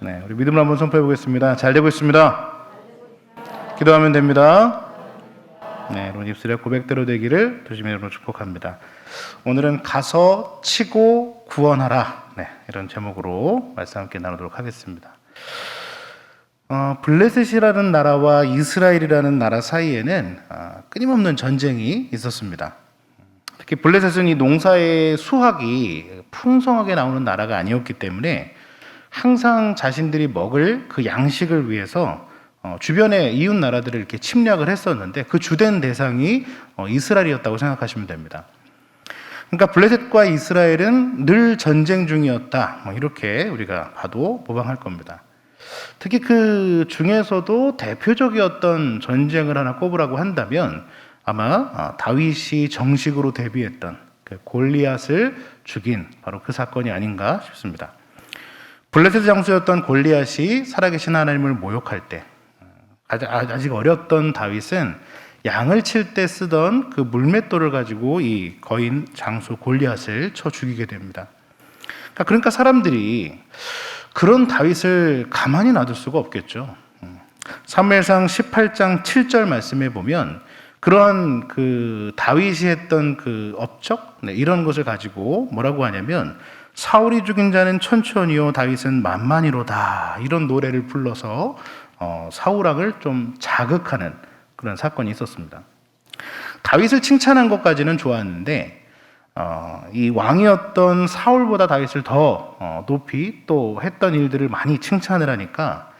네, 우리 믿음을 한번 선포해 보겠습니다. 잘 되고 있습니다. 기도하면 됩니다. 네, 여러분 입술의 고백대로 되기를 주님의 이름으로 축복합니다. 오늘은 가서 치고 구원하라. 네, 이런 제목으로 말씀 함께 나누도록 하겠습니다. 블레셋이라는 나라와 이스라엘이라는 나라 사이에는 끊임없는 전쟁이 있었습니다. 특히 블레셋은 이 농사의 수확이 풍성하게 나오는 나라가 아니었기 때문에 항상 자신들이 먹을 그 양식을 위해서 주변의 이웃 나라들을 이렇게 침략을 했었는데 그 주된 대상이 이스라엘이었다고 생각하시면 됩니다. 그러니까 블레셋과 이스라엘은 늘 전쟁 중이었다. 이렇게 우리가 봐도 무방할 겁니다. 특히 그 중에서도 대표적이었던 전쟁을 하나 꼽으라고 한다면 아마 다윗이 정식으로 데뷔했던 그 골리앗을 죽인 바로 그 사건이 아닌가 싶습니다. 블레셋 장수였던 골리앗이 살아계신 하나님을 모욕할 때 아직 어렸던 다윗은 양을 칠 때 쓰던 그 물맷돌을 가지고 이 거인 장수 골리앗을 쳐 죽이게 됩니다. 그러니까 사람들이 그런 다윗을 가만히 놔둘 수가 없겠죠. 사무엘상 18장 7절 말씀에 보면 그러한 그 다윗이 했던 그 업적 이런 것을 가지고 뭐라고 하냐면 사울이 죽인 자는 천천히요 다윗은 만만히로다 이런 노래를 불러서 사울왕을 좀 자극하는 그런 사건이 있었습니다. 다윗을 칭찬한 것까지는 좋았는데 이 왕이었던 사울보다 다윗을 더 높이 또 했던 일들을 많이 칭찬을 하니까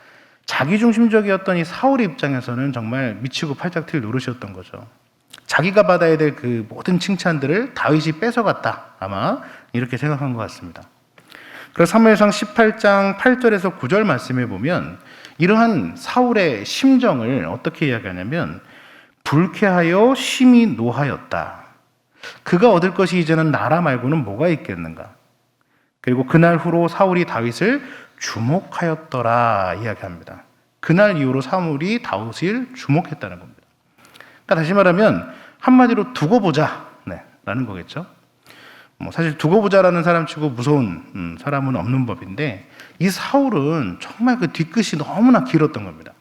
자기중심적이었던 이 사울의 입장에서는 정말 미치고 팔짝 뛸 노릇이었던 거죠. 자기가 받아야 될 그 모든 칭찬들을 다윗이 뺏어갔다 아마 이렇게 생각한 것 같습니다. 그래서 사무엘상 18장 8절에서 9절 말씀에 보면 이러한 사울의 심정을 어떻게 이야기하냐면 불쾌하여 심히 노하였다. 그가 얻을 것이 이제는 나라 말고는 뭐가 있겠는가. 그리고 그날 후로 사울이 다윗을 주목하였더라 이야기합니다. 그날 이후로 사울이 다윗을 주목했다는 겁니다. 그러니까 다시 말하면 한마디로 두고 보자 라는 거겠죠. 사실 두고 보자라는 사람치고 무서운 사람은 없는 법인데 이 사울은 정말 그 뒤끝이 너무나 길었던 겁니다.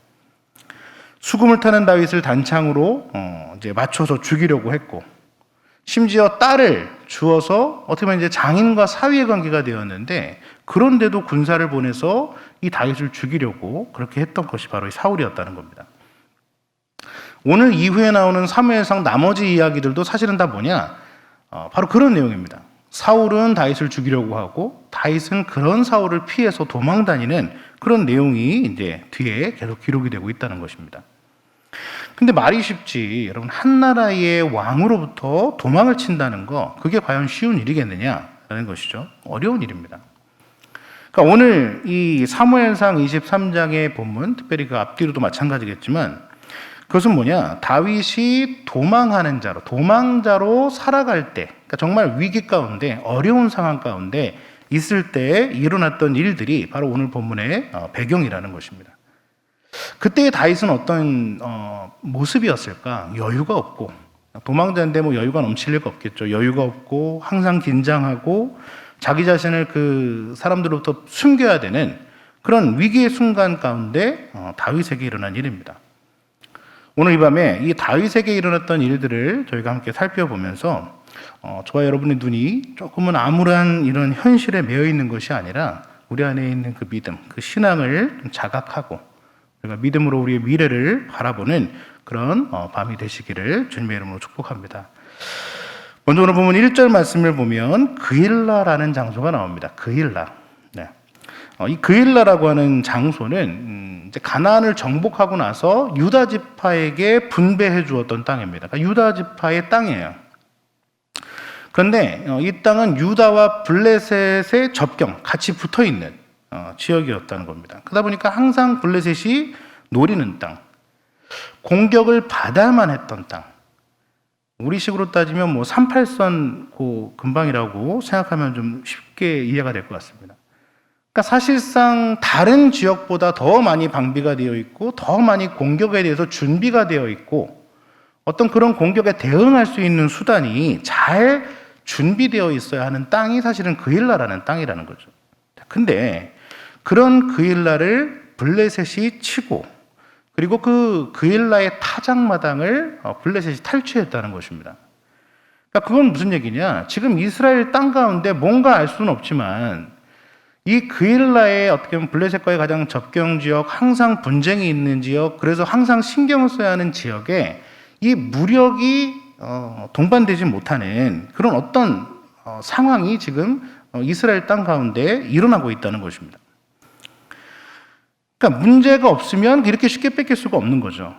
수금을 타는 다윗을 단창으로 이제 맞춰서 죽이려고 했고 심지어 딸을 주어서 어떻게 보면 이제 장인과 사위의 관계가 되었는데 그런데도 군사를 보내서 이 다윗을 죽이려고 그렇게 했던 것이 바로 이 사울이었다는 겁니다. 오늘 이후에 나오는 사무엘상 나머지 이야기들도 사실은 다 뭐냐? 바로 그런 내용입니다. 사울은 다윗을 죽이려고 하고 다윗은 그런 사울을 피해서 도망 다니는 그런 내용이 이제 뒤에 계속 기록이 되고 있다는 것입니다. 근데 말이 쉽지 여러분 한 나라의 왕으로부터 도망을 친다는 거 그게 과연 쉬운 일이겠느냐라는 것이죠. 어려운 일입니다. 그러니까 오늘 이 사무엘상 23장의 본문 특별히 그 앞뒤로도 마찬가지겠지만 그것은 뭐냐? 다윗이 도망하는 자로, 도망자로 살아갈 때, 그러니까 정말 위기 가운데, 어려운 상황 가운데 있을 때 일어났던 일들이 바로 오늘 본문의 배경이라는 것입니다. 그때의 다윗은 어떤 모습이었을까? 여유가 없고, 도망자인데 뭐 여유가 넘칠 리가 없겠죠. 여유가 없고, 항상 긴장하고, 자기 자신을 그 사람들로부터 숨겨야 되는 그런 위기의 순간 가운데 다윗에게 일어난 일입니다. 오늘 이 밤에 이 다윗에게 일어났던 일들을 저희가 함께 살펴보면서 저와 여러분의 눈이 조금은 암울한 이런 현실에 매여 있는 것이 아니라 우리 안에 있는 그 믿음, 그 신앙을 자각하고 우리가 믿음으로 우리의 미래를 바라보는 그런 밤이 되시기를 주님의 이름으로 축복합니다. 먼저 오늘 보면 1절 말씀을 보면 그일라라는 장소가 나옵니다. 그일라. 네. 이 그일라라고 하는 장소는 이제 가나안을 정복하고 나서 유다 지파에게 분배해 주었던 땅입니다. 그러니까 유다 지파의 땅이에요. 그런데 이 땅은 유다와 블레셋의 접경, 같이 붙어 있는 지역이었다는 겁니다. 그러다 보니까 항상 블레셋이 노리는 땅, 공격을 받아야만 했던 땅. 우리식으로 따지면 뭐 38선 그 근방이라고 생각하면 좀 쉽게 이해가 될 것 같습니다. 그러니까 사실상 다른 지역보다 더 많이 방비가 되어 있고 더 많이 공격에 대해서 준비가 되어 있고 어떤 그런 공격에 대응할 수 있는 수단이 잘 준비되어 있어야 하는 땅이 사실은 그일라라는 땅이라는 거죠. 근데 그런 그일라를 블레셋이 치고 그리고 그 그일라의 타작마당을 블레셋이 탈취했다는 것입니다. 그러니까 그건 무슨 얘기냐? 지금 이스라엘 땅 가운데 뭔가 알 수는 없지만 이 그일라의 어떻게 보면 블레셋과의 가장 접경 지역, 항상 분쟁이 있는 지역, 그래서 항상 신경을 써야 하는 지역에 이 무력이 동반되지 못하는 그런 어떤 상황이 지금 이스라엘 땅 가운데 일어나고 있다는 것입니다. 그러니까 문제가 없으면 이렇게 쉽게 뺏길 수가 없는 거죠.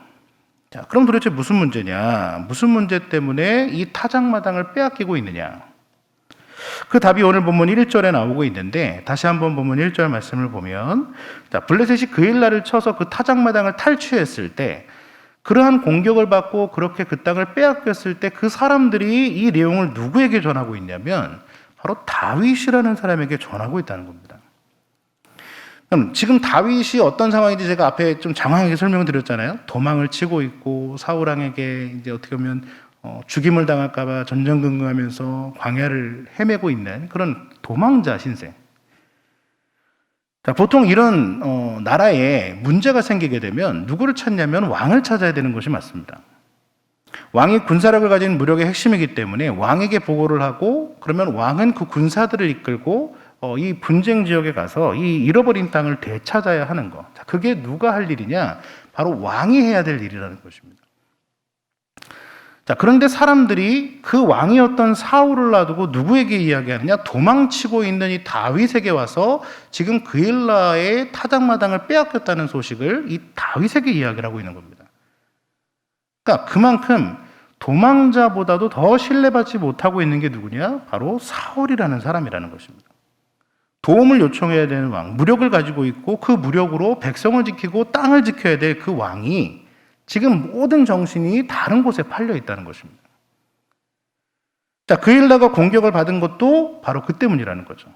자, 그럼 도대체 무슨 문제냐? 무슨 문제 때문에 이 타작마당을 빼앗기고 있느냐? 그 답이 오늘 본문 1절에 나오고 있는데 다시 한번 본문 1절 말씀을 보면 자, 블레셋이 그일라를 쳐서 그 타작마당을 탈취했을 때 그러한 공격을 받고 그렇게 그 땅을 빼앗겼을 때 그 사람들이 이 내용을 누구에게 전하고 있냐면 바로 다윗이라는 사람에게 전하고 있다는 겁니다. 그럼 지금 다윗이 어떤 상황인지 제가 앞에 좀 장황하게 설명을 드렸잖아요. 도망을 치고 있고 사울왕에게 이제 어떻게 보면 죽임을 당할까봐 전전긍긍하면서 광야를 헤매고 있는 그런 도망자 신세. 자, 보통 이런 나라에 문제가 생기게 되면 누구를 찾냐면 왕을 찾아야 되는 것이 맞습니다. 왕이 군사력을 가진 무력의 핵심이기 때문에 왕에게 보고를 하고 그러면 왕은 그 군사들을 이끌고 이 분쟁 지역에 가서 이 잃어버린 땅을 되찾아야 하는 거. 자, 그게 누가 할 일이냐? 바로 왕이 해야 될 일이라는 것입니다. 자, 그런데 사람들이 그 왕이었던 사울을 놔두고 누구에게 이야기하느냐? 도망치고 있는 이 다윗에게 와서 지금 그일라의 타작마당을 빼앗겼다는 소식을 이 다윗에게 이야기를 하고 있는 겁니다. 그러니까 그만큼 도망자보다도 더 신뢰받지 못하고 있는 게 누구냐? 바로 사울이라는 사람이라는 것입니다. 도움을 요청해야 되는 왕, 무력을 가지고 있고 그 무력으로 백성을 지키고 땅을 지켜야 될 그 왕이 지금 모든 정신이 다른 곳에 팔려 있다는 것입니다. 자, 그일라가 공격을 받은 것도 바로 그 때문이라는 거죠.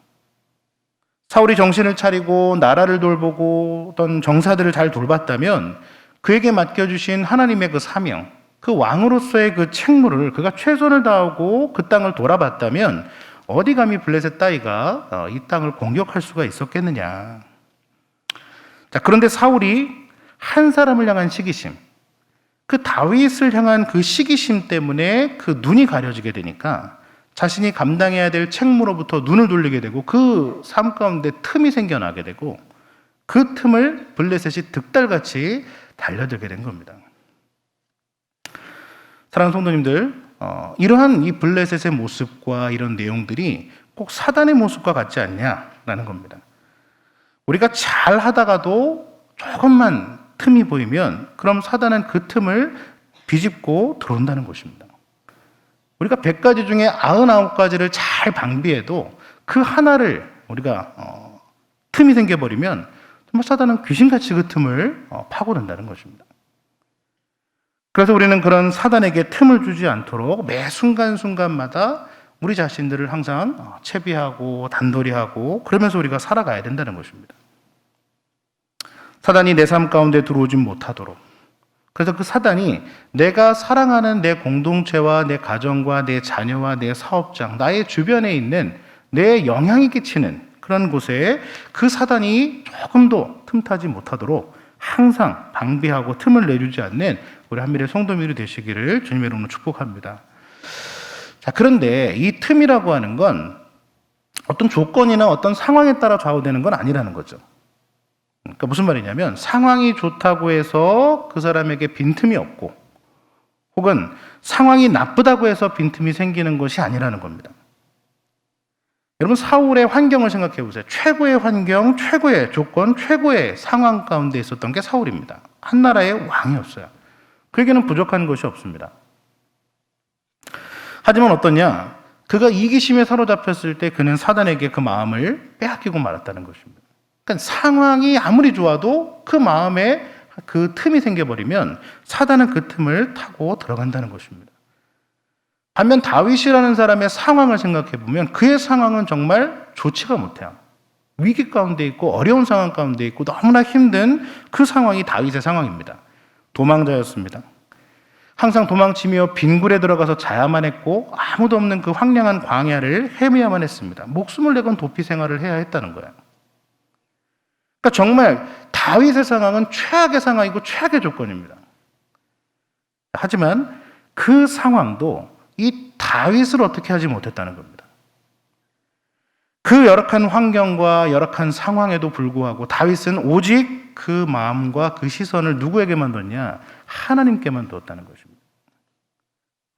사울이 정신을 차리고 나라를 돌보고 어떤 정사들을 잘 돌봤다면 그에게 맡겨주신 하나님의 그 사명, 그 왕으로서의 그 책무를 그가 최선을 다하고 그 땅을 돌아봤다면 어디 감히 블레셋 따위가 이 땅을 공격할 수가 있었겠느냐. 자, 그런데 사울이 한 사람을 향한 시기심, 그 다윗을 향한 그 시기심 때문에 그 눈이 가려지게 되니까 자신이 감당해야 될 책무로부터 눈을 돌리게 되고 그 삶 가운데 틈이 생겨나게 되고 그 틈을 블레셋이 득달같이 달려들게 된 겁니다. 사랑하는 성도님들, 이러한 이 블레셋의 모습과 이런 내용들이 꼭 사단의 모습과 같지 않냐라는 겁니다. 우리가 잘 하다가도 조금만 틈이 보이면 그럼 사단은 그 틈을 비집고 들어온다는 것입니다. 우리가 100가지 중에 99가지를 잘 방비해도 그 하나를 우리가 틈이 생겨버리면 정말 사단은 귀신같이 그 틈을 파고든다는 것입니다. 그래서 우리는 그런 사단에게 틈을 주지 않도록 매 순간순간마다 우리 자신들을 항상 채비하고 단도리하고 그러면서 우리가 살아가야 된다는 것입니다. 사단이 내 삶 가운데 들어오지 못하도록. 그래서 그 사단이 내가 사랑하는 내 공동체와 내 가정과 내 자녀와 내 사업장, 나의 주변에 있는 내 영향이 끼치는 그런 곳에 그 사단이 조금도 틈타지 못하도록 항상 방비하고 틈을 내주지 않는 우리 한미래 성도님들이 되시기를 주님의 이름으로 축복합니다. 자, 그런데 이 틈이라고 하는 건 어떤 조건이나 어떤 상황에 따라 좌우되는 건 아니라는 거죠. 그러니까 무슨 말이냐면 상황이 좋다고 해서 그 사람에게 빈틈이 없고 혹은 상황이 나쁘다고 해서 빈틈이 생기는 것이 아니라는 겁니다. 여러분, 사울의 환경을 생각해 보세요. 최고의 환경, 최고의 조건, 최고의 상황 가운데 있었던 게 사울입니다. 한 나라의 왕이었어요. 그에게는 부족한 것이 없습니다. 하지만 어떠냐? 그가 이기심에 사로잡혔을 때 그는 사단에게 그 마음을 빼앗기고 말았다는 것입니다. 그러니까 상황이 아무리 좋아도 그 마음에 그 틈이 생겨버리면 사단은 그 틈을 타고 들어간다는 것입니다. 반면 다윗이라는 사람의 상황을 생각해 보면 그의 상황은 정말 좋지가 못해요. 위기 가운데 있고 어려운 상황 가운데 있고 너무나 힘든 그 상황이 다윗의 상황입니다. 도망자였습니다. 항상 도망치며 빈굴에 들어가서 자야만 했고 아무도 없는 그 황량한 광야를 헤매야만 했습니다. 목숨을 내건 도피 생활을 해야 했다는 거예요. 그러니까 정말 다윗의 상황은 최악의 상황이고 최악의 조건입니다. 하지만 그 상황도 이 다윗을 어떻게 하지 못했다는 겁니다. 그 열악한 환경과 열악한 상황에도 불구하고 다윗은 오직 그 마음과 그 시선을 누구에게만 뒀냐? 하나님께만 두었다는 것입니다.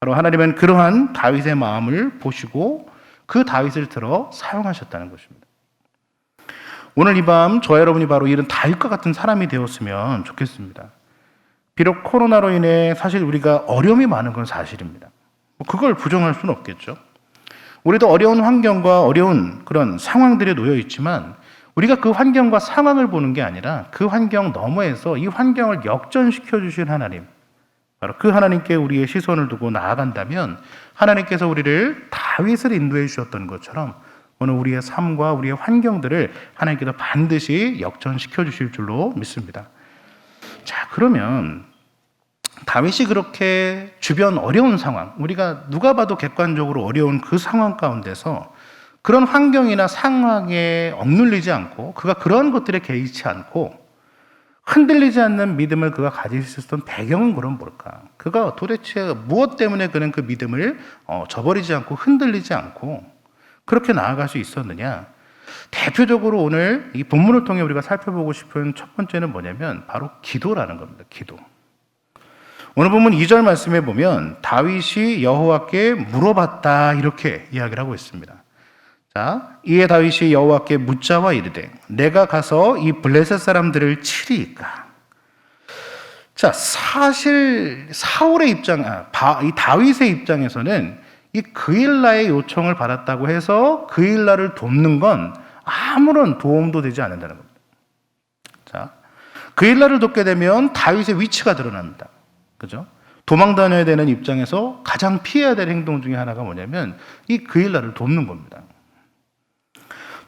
바로 하나님은 그러한 다윗의 마음을 보시고 그 다윗을 들어 사용하셨다는 것입니다. 오늘 이 밤 저와 여러분이 바로 이런 다윗과 같은 사람이 되었으면 좋겠습니다. 비록 코로나로 인해 사실 우리가 어려움이 많은 건 사실입니다. 그걸 부정할 수는 없겠죠. 우리도 어려운 환경과 어려운 그런 상황들에 놓여 있지만 우리가 그 환경과 상황을 보는 게 아니라 그 환경 너머에서 이 환경을 역전시켜 주신 하나님, 바로 그 하나님께 우리의 시선을 두고 나아간다면 하나님께서 우리를 다윗을 인도해 주셨던 것처럼 오늘 우리의 삶과 우리의 환경들을 하나님께서 반드시 역전시켜 주실 줄로 믿습니다. 자, 그러면 다윗이 그렇게 주변 어려운 상황, 우리가 누가 봐도 객관적으로 어려운 그 상황 가운데서 그런 환경이나 상황에 억눌리지 않고 그가 그런 것들에 개의치 않고 흔들리지 않는 믿음을 그가 가질 수 있었던 배경은 그럼 뭘까? 그가 도대체 무엇 때문에 그는 그 믿음을 저버리지 않고 흔들리지 않고 그렇게 나아갈 수 있었느냐? 대표적으로 오늘 이 본문을 통해 우리가 살펴보고 싶은 첫 번째는 뭐냐면 바로 기도라는 겁니다. 기도. 오늘 본문 2절 말씀에 보면 다윗이 여호와께 물어봤다 이렇게 이야기를 하고 있습니다. 자, 이에 다윗이 여호와께 묻자와 이르되 내가 가서 이 블레셋 사람들을 치리이까. 자, 사실 사울의 이 다윗의 입장에서는 이 그일라의 요청을 받았다고 해서 그일라를 돕는 건 아무런 도움도 되지 않는다는 겁니다. 자, 그일라를 돕게 되면 다윗의 위치가 드러납니다. 그죠? 도망 다녀야 되는 입장에서 가장 피해야 될 행동 중에 하나가 뭐냐면 이 그일라를 돕는 겁니다.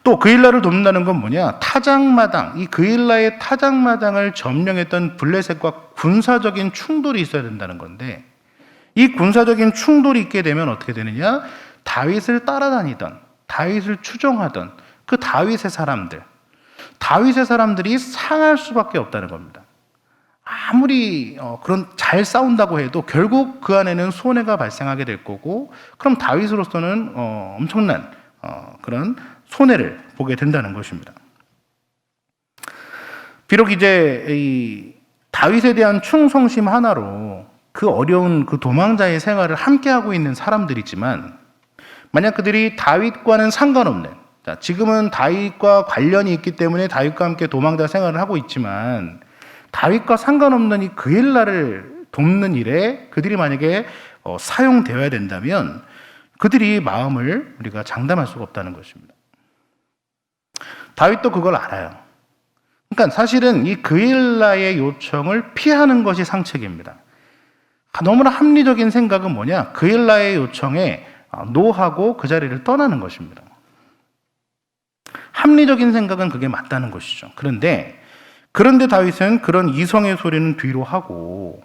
또 그일라를 돕는다는 건 뭐냐? 타작마당, 이 그일라의 타작마당을 점령했던 블레셋과 군사적인 충돌이 있어야 된다는 건데 이 군사적인 충돌이 있게 되면 어떻게 되느냐? 다윗을 따라다니던, 다윗을 추종하던 그 다윗의 사람들이 상할 수밖에 없다는 겁니다. 아무리 그런 잘 싸운다고 해도 결국 그 안에는 손해가 발생하게 될 거고 그럼 다윗으로서는 엄청난 그런 손해를 보게 된다는 것입니다. 비록 이제 이 다윗에 대한 충성심 하나로 그 어려운 그 도망자의 생활을 함께하고 있는 사람들이지만 만약 그들이 다윗과는 상관없는, 자, 지금은 다윗과 관련이 있기 때문에 다윗과 함께 도망자 생활을 하고 있지만 다윗과 상관없는 이 그일라를 돕는 일에 그들이 만약에 사용되어야 된다면 그들이 마음을 우리가 장담할 수가 없다는 것입니다. 다윗도 그걸 알아요. 그러니까 사실은 이 그일라의 요청을 피하는 것이 상책입니다. 너무나 합리적인 생각은 뭐냐? 그일라의 요청에 노하고 그 자리를 떠나는 것입니다. 합리적인 생각은 그게 맞다는 것이죠. 그런데 다윗은 그런 이성의 소리는 뒤로 하고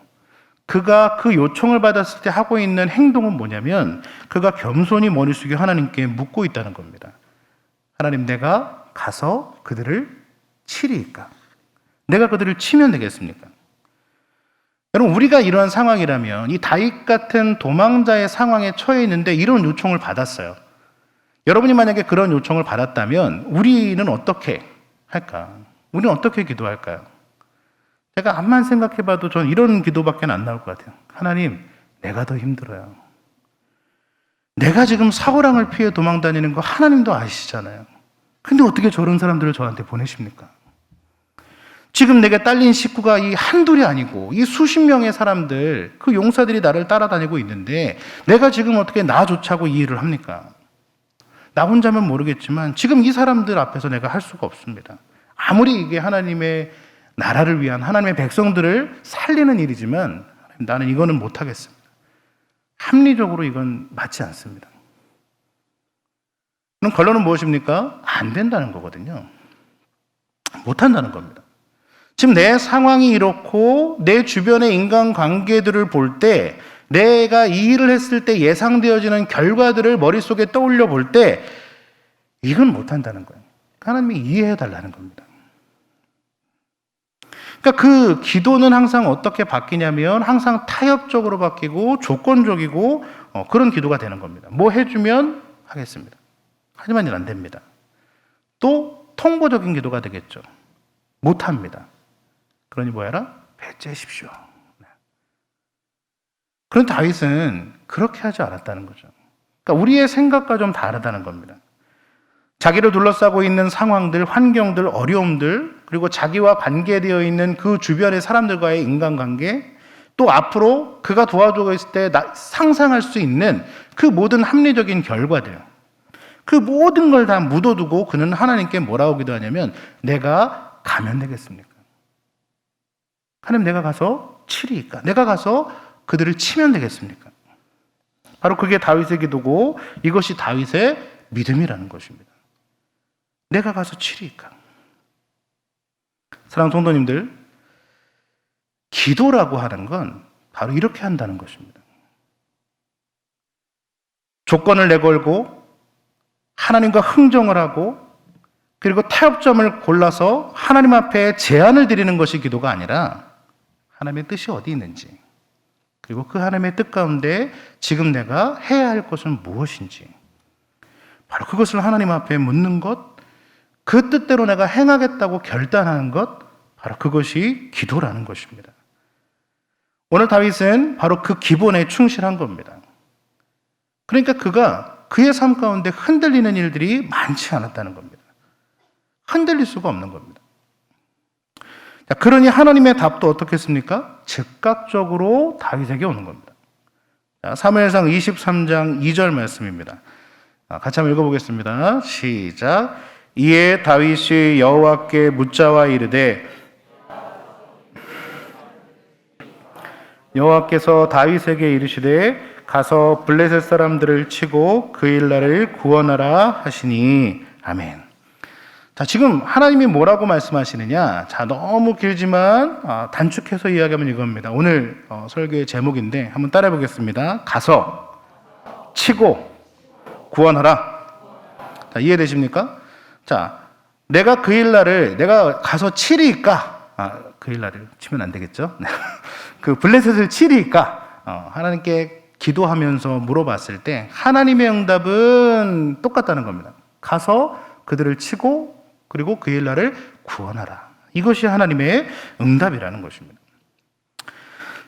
그가 그 요청을 받았을 때 하고 있는 행동은 뭐냐면 그가 겸손히 머리 숙여 하나님께 묻고 있다는 겁니다. 하나님, 내가 가서 그들을 치리이까? 내가 그들을 치면 되겠습니까? 여러분, 우리가 이러한 상황이라면 이 다윗 같은 도망자의 상황에 처해 있는데 이런 요청을 받았어요. 여러분이 만약에 그런 요청을 받았다면 우리는 어떻게 할까? 우리는 어떻게 기도할까요? 제가 암만 생각해봐도 전 이런 기도밖에 안 나올 것 같아요. 하나님, 내가 더 힘들어요. 내가 지금 사고랑을 피해 도망다니는 거 하나님도 아시잖아요. 근데 어떻게 저런 사람들을 저한테 보내십니까? 지금 내게 딸린 식구가 이 한둘이 아니고 이 수십 명의 사람들, 그 용사들이 나를 따라다니고 있는데 내가 지금 어떻게 나조차고 이 일을 합니까? 나 혼자면 모르겠지만 지금 이 사람들 앞에서 내가 할 수가 없습니다. 아무리 이게 하나님의 나라를 위한 하나님의 백성들을 살리는 일이지만 나는 이거는 못하겠습니다. 합리적으로 이건 맞지 않습니다. 그럼 결론은 무엇입니까? 안 된다는 거거든요. 못한다는 겁니다. 지금 내 상황이 이렇고 내 주변의 인간관계들을 볼 때 내가 이 일을 했을 때 예상되어지는 결과들을 머릿속에 떠올려 볼 때 이건 못한다는 거예요. 하나님이 이해해 달라는 겁니다. 그러니까 그 기도는 항상 어떻게 바뀌냐면 항상 타협적으로 바뀌고 조건적이고 그런 기도가 되는 겁니다. 뭐 해주면 하겠습니다. 하지만 안 됩니다. 또 통보적인 기도가 되겠죠. 못합니다. 그러니 뭐해라? 배째십시오. 그런 다윗은 그렇게 하지 않았다는 거죠. 그러니까 우리의 생각과 좀 다르다는 겁니다. 자기를 둘러싸고 있는 상황들, 환경들, 어려움들, 그리고 자기와 관계되어 있는 그 주변의 사람들과의 인간관계, 또 앞으로 그가 도와주고 있을 때 상상할 수 있는 그 모든 합리적인 결과들, 그 모든 걸 다 묻어두고 그는 하나님께 뭐라고 기도하냐면 내가 가면 되겠습니까? 하나님, 내가 가서 치리이까? 내가 가서 그들을 치면 되겠습니까? 바로 그게 다윗의 기도고 이것이 다윗의 믿음이라는 것입니다. 내가 가서 치리이까? 사랑하는 성도님들, 기도라고 하는 건 바로 이렇게 한다는 것입니다. 조건을 내걸고 하나님과 흥정을 하고 그리고 타협점을 골라서 하나님 앞에 제안을 드리는 것이 기도가 아니라 하나님의 뜻이 어디 있는지, 그리고 그 하나님의 뜻 가운데 지금 내가 해야 할 것은 무엇인지 바로 그것을 하나님 앞에 묻는 것, 그 뜻대로 내가 행하겠다고 결단하는 것, 바로 그것이 기도라는 것입니다. 오늘 다윗은 바로 그 기본에 충실한 겁니다. 그러니까 그가 그의 삶 가운데 흔들리는 일들이 많지 않았다는 겁니다. 흔들릴 수가 없는 겁니다. 자, 그러니 하나님의 답도 어떻겠습니까? 즉각적으로 다윗에게 오는 겁니다. 자, 사무엘상 23장 2절 말씀입니다. 같이 한번 읽어보겠습니다. 시작. 이에 다윗이 여호와께 묻자와 이르되 여호와께서 다윗에게 이르시되 가서 블레셋 사람들을 치고 그 일날을 구원하라 하시니 아멘. 자, 지금 하나님이 뭐라고 말씀하시느냐? 자, 너무 길지만 단축해서 이야기하면 이겁니다. 오늘 설교의 제목인데 한번 따라해 보겠습니다. 가서 치고 구원하라. 자, 이해되십니까? 자, 내가 그 일날을 내가 가서 치리이까? 그 일날을 치면 안 되겠죠? 그 블레셋을 치리이까? 하나님께 기도하면서 물어봤을 때 하나님의 응답은 똑같다는 겁니다. 가서 그들을 치고 그리고 그 일날을 구원하라. 이것이 하나님의 응답이라는 것입니다.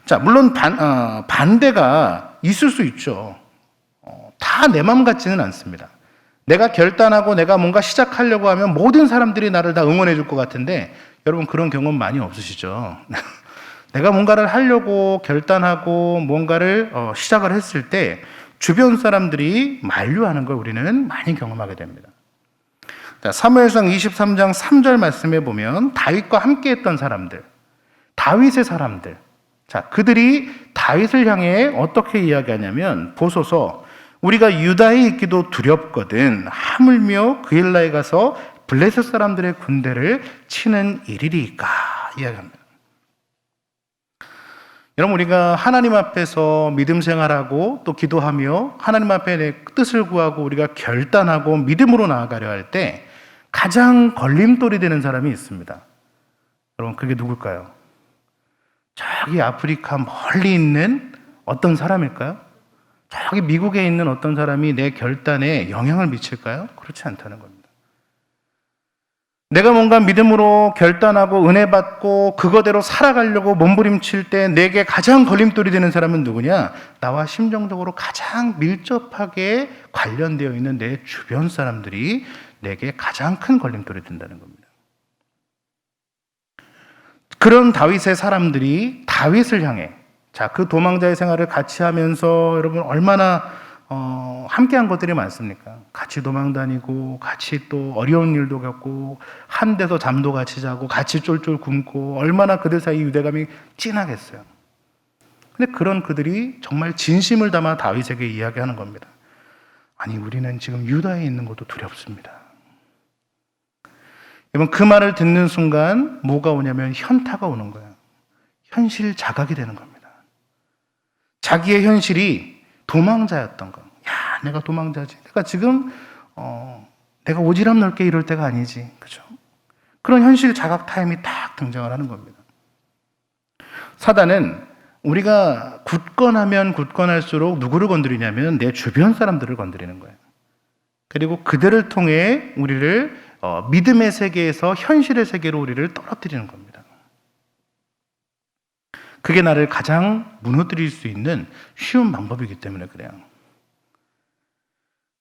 자, 물론 반대가 있을 수 있죠. 다 내 맘 같지는 않습니다. 내가 결단하고 내가 뭔가 시작하려고 하면 모든 사람들이 나를 다 응원해 줄 것 같은데 여러분 그런 경험 많이 없으시죠? 내가 뭔가를 하려고 결단하고 뭔가를 시작을 했을 때 주변 사람들이 만류하는 걸 우리는 많이 경험하게 됩니다. 자, 사무엘상 23장 3절 말씀에 보면 다윗과 함께 했던 사람들, 다윗의 사람들, 자, 그들이 다윗을 향해 어떻게 이야기하냐면 보소서 우리가 유다에 있기도 두렵거든 하물며 그 일라에 가서 블레셋 사람들의 군대를 치는 일이리까 이야기합니다. 여러분, 우리가 하나님 앞에서 믿음 생활하고 또 기도하며 하나님 앞에 내 뜻을 구하고 우리가 결단하고 믿음으로 나아가려 할 때 가장 걸림돌이 되는 사람이 있습니다. 여러분, 그게 누굴까요? 저기 아프리카 멀리 있는 어떤 사람일까요? 저기 미국에 있는 어떤 사람이 내 결단에 영향을 미칠까요? 그렇지 않다는 겁니다. 내가 뭔가 믿음으로 결단하고 은혜 받고 그거대로 살아가려고 몸부림칠 때 내게 가장 걸림돌이 되는 사람은 누구냐? 나와 심정적으로 가장 밀접하게 관련되어 있는 내 주변 사람들이 내게 가장 큰 걸림돌이 된다는 겁니다. 그런 다윗의 사람들이 다윗을 향해, 자, 그 도망자의 생활을 같이 하면서 여러분 얼마나 함께한 것들이 많습니까? 같이 도망 다니고 같이 또 어려운 일도 겪고 한 데서 잠도 같이 자고 같이 쫄쫄 굶고 얼마나 그들 사이 유대감이 진하겠어요. 근데 그런 그들이 정말 진심을 담아 다윗에게 이야기하는 겁니다. 아니, 우리는 지금 유다에 있는 것도 두렵습니다. 여러분, 그 말을 듣는 순간 뭐가 오냐면 현타가 오는 거예요. 현실 자각이 되는 겁니다. 자기의 현실이 도망자였던 거. 야, 내가 도망자지. 내가 지금 내가 오지랖 넓게 이럴 때가 아니지. 그죠? 그런 현실 자각 타임이 딱 등장을 하는 겁니다. 사단은 우리가 굳건하면 굳건할수록 누구를 건드리냐면 내 주변 사람들을 건드리는 거예요. 그리고 그들을 통해 우리를 믿음의 세계에서 현실의 세계로 우리를 떨어뜨리는 겁니다. 그게 나를 가장 무너뜨릴 수 있는 쉬운 방법이기 때문에 그래요.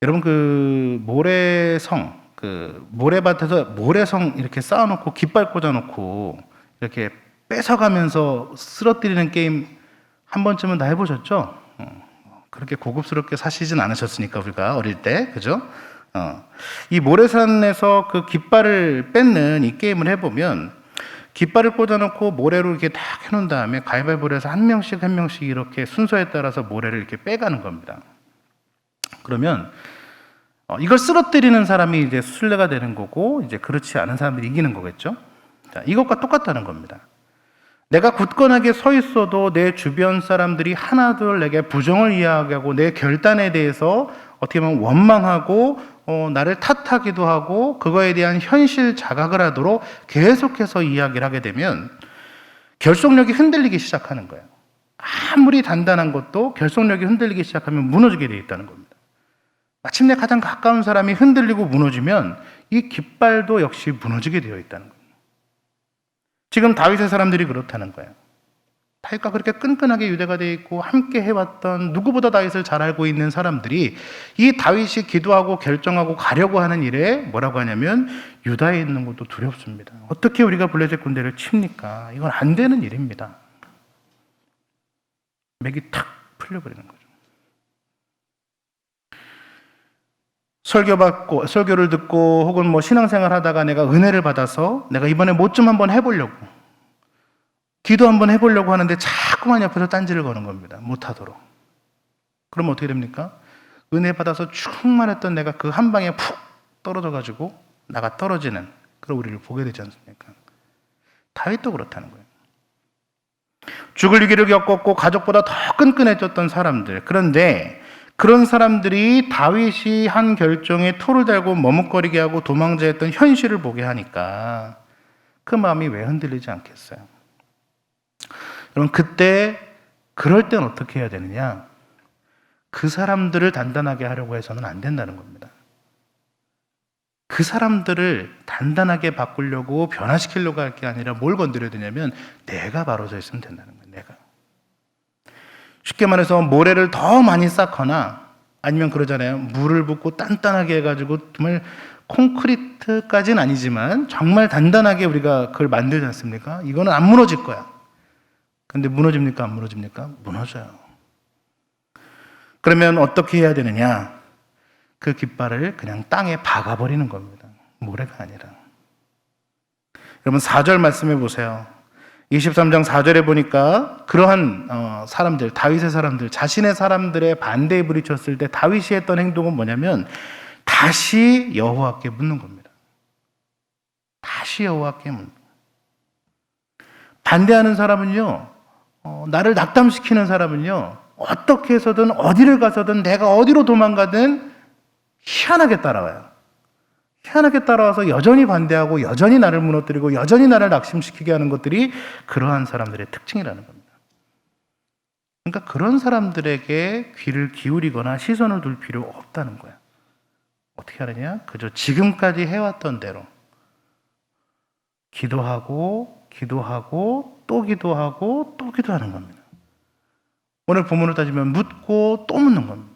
여러분, 그 모래성, 그 모래밭에서 모래성 이렇게 쌓아놓고 깃발 꽂아놓고 이렇게 뺏어가면서 쓰러뜨리는 게임 한 번쯤은 다 해보셨죠? 그렇게 고급스럽게 사시진 않으셨으니까 우리가 어릴 때, 그죠? 이 모래산에서 그 깃발을 뺏는 이 게임을 해보면 깃발을 꽂아놓고 모래로 이렇게 딱 해놓은 다음에 가위바위보를 해서 한 명씩 이렇게 순서에 따라서 모래를 이렇게 빼가는 겁니다. 그러면 이걸 쓰러뜨리는 사람이 이제 순례가 되는 거고, 이제 그렇지 않은 사람들이 이기는 거겠죠? 자, 이것과 똑같다는 겁니다. 내가 굳건하게 서 있어도 내 주변 사람들이 하나둘 내게 부정을 이야기하고 내 결단에 대해서 어떻게 보면 원망하고 나를 탓하기도 하고 그거에 대한 현실 자각을 하도록 계속해서 이야기를 하게 되면 결속력이 흔들리기 시작하는 거예요. 아무리 단단한 것도 결속력이 흔들리기 시작하면 무너지게 되어 있다는 겁니다. 마침내 가장 가까운 사람이 흔들리고 무너지면 이 깃발도 역시 무너지게 되어 있다는 거예요. 지금 다윗의 사람들이 그렇다는 거예요. 다윗과 그렇게 끈끈하게 유대가 되어 있고 함께 해왔던 누구보다 다윗을 잘 알고 있는 사람들이 이 다윗이 기도하고 결정하고 가려고 하는 일에 뭐라고 하냐면 유다에 있는 것도 두렵습니다. 어떻게 우리가 블레셋 군대를 칩니까? 이건 안 되는 일입니다. 맥이 탁 풀려버리는 거죠. 설교를 듣고 혹은 뭐 신앙생활 하다가 내가 은혜를 받아서 내가 이번에 뭐 좀 한번 해보려고 기도 한번 해보려고 하는데 자꾸만 옆에서 딴지를 거는 겁니다. 못하도록. 그럼 어떻게 됩니까? 은혜 받아서 충만했던 내가 그 한 방에 푹 떨어져가지고 나가 떨어지는 그런 우리를 보게 되지 않습니까? 다윗도 그렇다는 거예요. 죽을 위기를 겪었고 가족보다 더 끈끈해졌던 사람들. 그런데 그런 사람들이 다윗이 한 결정에 토를 달고 머뭇거리게 하고 도망자였던 현실을 보게 하니까 그 마음이 왜 흔들리지 않겠어요? 여러분, 그럴 땐 어떻게 해야 되느냐? 그 사람들을 단단하게 하려고 해서는 안 된다는 겁니다. 그 사람들을 단단하게 바꾸려고 변화시키려고 할 게 아니라 뭘 건드려야 되냐면 내가 바로 서 있으면 된다는 거예요. 내가. 쉽게 말해서 모래를 더 많이 쌓거나 아니면 그러잖아요. 물을 붓고 단단하게 해가지고 정말 콘크리트까지는 아니지만 정말 단단하게 우리가 그걸 만들지 않습니까? 이거는 안 무너질 거야. 근데 무너집니까? 안 무너집니까? 무너져요. 그러면 어떻게 해야 되느냐? 그 깃발을 그냥 땅에 박아버리는 겁니다. 모래가 아니라. 여러분 4절 말씀해 보세요. 23장 4절에 보니까 그러한 사람들, 다윗의 사람들, 자신의 사람들의 반대에 부딪혔을 때 다윗이 했던 행동은 뭐냐면 다시 여호와께 묻는 겁니다. 다시 여호와께 묻는 겁니다. 반대하는 사람은요, 나를 낙담시키는 사람은요, 어떻게 해서든 어디를 가서든 내가 어디로 도망가든 희한하게 따라와요. 희한하게 따라와서 여전히 반대하고 여전히 나를 무너뜨리고 여전히 나를 낙심시키게 하는 것들이 그러한 사람들의 특징이라는 겁니다. 그러니까 그런 사람들에게 귀를 기울이거나 시선을 둘 필요 없다는 거야. 어떻게 하느냐? 그저 지금까지 해왔던 대로 기도하고 또 기도하는 겁니다. 오늘 본문을 따지면 묻고 또 묻는 겁니다.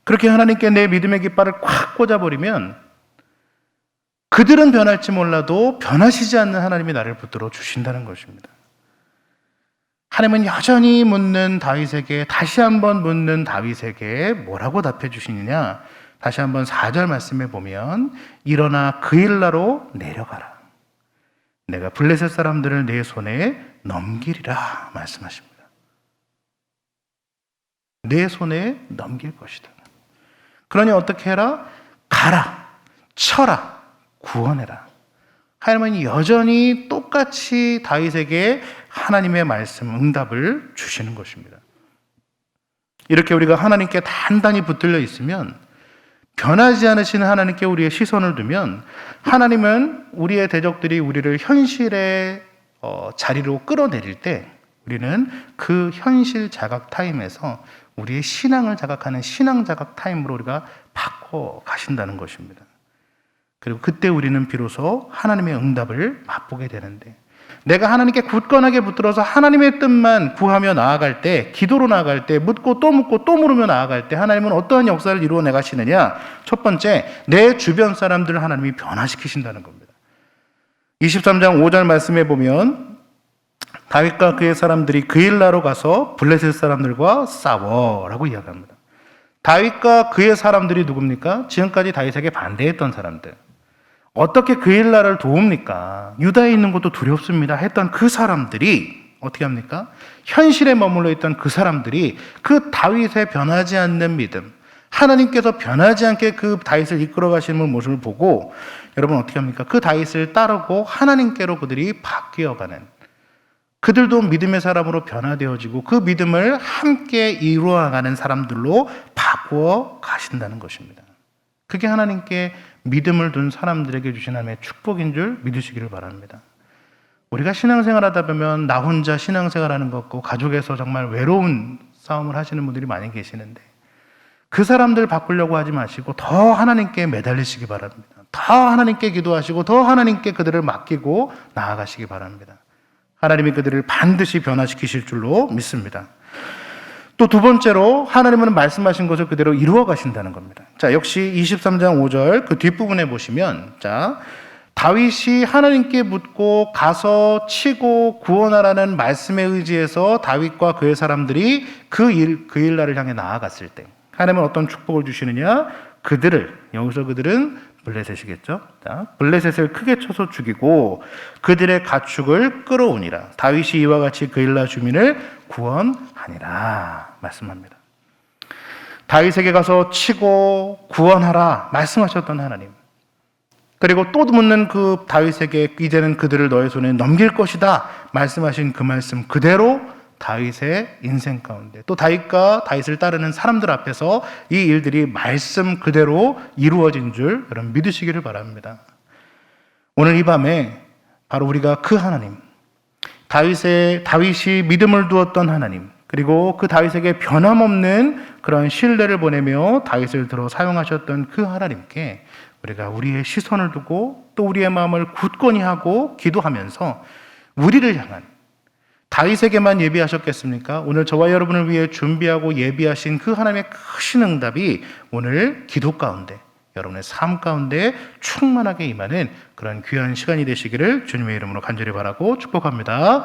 그렇게 하나님께 내 믿음의 깃발을 꽉 꽂아버리면 그들은 변할지 몰라도 변하시지 않는 하나님이 나를 붙들어 주신다는 것입니다. 하나님은 여전히 묻는 다윗에게, 다시 한번 묻는 다윗에게 뭐라고 답해 주시느냐? 다시 한번 4절 말씀해 보면 일어나 그일라로 내려가라. 내가 블레셋 사람들을 내 손에 넘기리라 말씀하십니다. 내 손에 넘길 것이다. 그러니 어떻게 해라? 가라, 쳐라, 구원해라. 하나님은 여전히 똑같이 다윗에게 하나님의 말씀, 응답을 주시는 것입니다. 이렇게 우리가 하나님께 단단히 붙들려 있으면, 변하지 않으시는 하나님께 우리의 시선을 두면 하나님은 우리의 대적들이 우리를 현실에 자리로 끌어내릴 때 우리는 그 현실 자각 타임에서 우리의 신앙을 자각하는 신앙 자각 타임으로 우리가 바꿔 가신다는 것입니다. 그리고 그때 우리는 비로소 하나님의 응답을 맛보게 되는데, 내가 하나님께 굳건하게 붙들어서 하나님의 뜻만 구하며 나아갈 때, 기도로 나아갈 때, 묻고 또 물으며 나아갈 때 하나님은 어떠한 역사를 이루어내 가시느냐? 첫 번째, 내 주변 사람들을 하나님이 변화시키신다는 겁니다. 23장 5절 말씀에 보면 다윗과 그의 사람들이 그일라로 가서 블레셋 사람들과 싸워라고 이야기합니다. 다윗과 그의 사람들이 누굽니까? 지금까지 다윗에게 반대했던 사람들. 어떻게 그일라를 도웁니까? 유다에 있는 것도 두렵습니다 했던 그 사람들이 어떻게 합니까? 현실에 머물러 있던 그 사람들이 그 다윗의 변하지 않는 믿음, 하나님께서 변하지 않게 그 다윗을 이끌어 가시는 모습을 보고 여러분 어떻게 합니까? 그 다윗을 따르고 하나님께로 그들이 바뀌어가는, 그들도 믿음의 사람으로 변화되어지고 그 믿음을 함께 이루어가는 사람들로 바꾸어 가신다는 것입니다. 그게 하나님께 믿음을 둔 사람들에게 주신 하나님의 축복인 줄 믿으시기를 바랍니다. 우리가 신앙생활 하다 보면 나 혼자 신앙생활하는 것 같고 가족에서 정말 외로운 싸움을 하시는 분들이 많이 계시는데, 그 사람들 바꾸려고 하지 마시고 더 하나님께 매달리시기 바랍니다. 더 하나님께 기도하시고 더 하나님께 그들을 맡기고 나아가시기 바랍니다. 하나님이 그들을 반드시 변화시키실 줄로 믿습니다. 또 두 번째로 하나님은 말씀하신 것을 그대로 이루어 가신다는 겁니다. 자, 역시 23장 5절 그 뒷부분에 보시면, 자, 다윗이 하나님께 묻고 가서 치고 구원하라는 말씀에 의지해서 다윗과 그의 사람들이 그 일날을 향해 나아갔을 때 하나님은 어떤 축복을 주시느냐? 여기서 그들은 블레셋이겠죠. 자, 블레셋을 크게 쳐서 죽이고 그들의 가축을 끌어오니라. 다윗이 이와 같이 그일라 주민을 구원하니라 말씀합니다. 다윗에게 가서 치고 구원하라 말씀하셨던 하나님, 그리고 또 묻는 그 다윗에게 이제는 그들을 너의 손에 넘길 것이다 말씀하신 그 말씀 그대로 다윗의 인생 가운데, 또 다윗과 다윗을 따르는 사람들 앞에서 이 일들이 말씀 그대로 이루어진 줄 여러분 믿으시기를 바랍니다. 오늘 이 밤에 바로 우리가 그 하나님, 다윗이 믿음을 두었던 하나님, 그리고 그 다윗에게 변함없는 그런 신뢰를 보내며 다윗을 들어 사용하셨던 그 하나님께 우리가 우리의 시선을 두고 또 우리의 마음을 굳건히 하고 기도하면서 우리를 향한, 다윗에게만 예비하셨겠습니까? 오늘 저와 여러분을 위해 준비하고 예비하신 그 하나님의 크신 응답이 오늘 기도 가운데, 여러분의 삶 가운데 충만하게 임하는 그런 귀한 시간이 되시기를 주님의 이름으로 간절히 바라고 축복합니다.